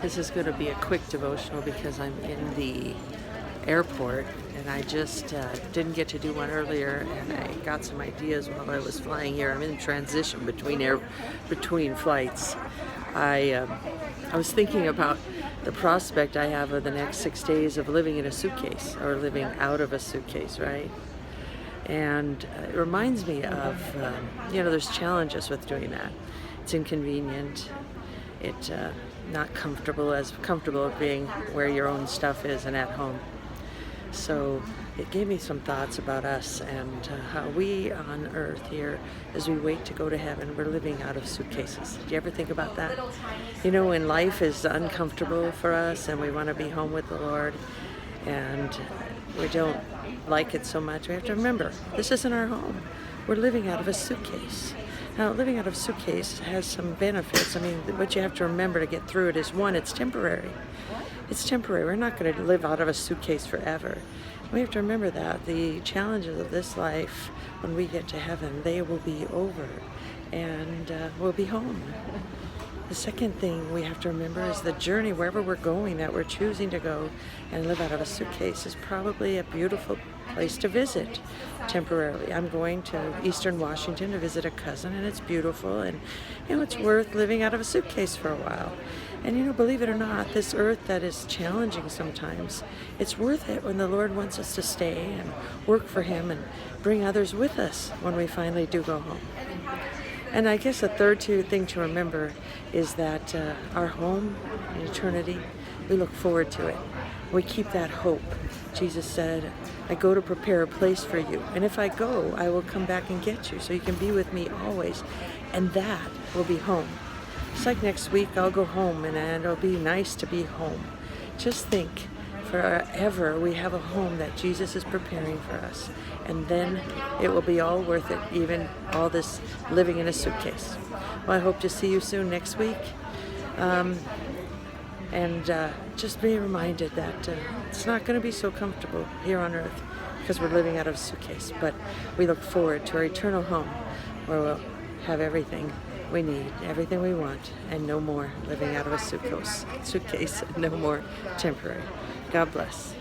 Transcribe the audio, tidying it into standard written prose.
This is going to be a quick devotional because I'm in the airport and I just didn't get to do one earlier, and I got some ideas while I was flying here. I'm in transition between flights. I was thinking about the prospect I have of the next 6 days of living in a suitcase or living out of a suitcase, right? And it reminds me of, there's challenges with doing that. It's inconvenient. It's not comfortable as being where your own stuff is and at home. So it gave me some thoughts about us and how we on earth here, as we wait to go to heaven, we're living out of suitcases. Do you ever think about that? When life is uncomfortable for us and we want to be home with the Lord and we don't like it so much, we have to remember, this isn't our home. We're living out of a suitcase. Now, living out of a suitcase has some benefits. What you have to remember to get through it is, one, it's temporary. It's temporary. We're not going to live out of a suitcase forever. We have to remember that. The challenges of this life, when we get to heaven, they will be over and we'll be home. The second thing we have to remember is the journey, wherever we're going, that we're choosing to go and live out of a suitcase, is probably a beautiful place to visit temporarily. I'm going to Eastern Washington to visit a cousin, and it's beautiful, and it's worth living out of a suitcase for a while. And believe it or not, this earth that is challenging sometimes, it's worth it when the Lord wants us to stay and work for Him and bring others with us when we finally do go home. And I guess the third thing to remember is that our home in eternity, we look forward to it. We keep that hope. Jesus said, I go to prepare a place for you. And if I go, I will come back and get you so you can be with me always. And that will be home. It's like next week I'll go home and it'll be nice to be home. Just think, forever we have a home that Jesus is preparing for us. And then it will be all worth it, even all this living in a suitcase. Well, I hope to see you soon next week. Just be reminded that it's not going to be so comfortable here on earth because we're living out of a suitcase. But we look forward to our eternal home where we'll have everything we need, everything we want, and no more living out of a suitcase, no more temporary. God bless.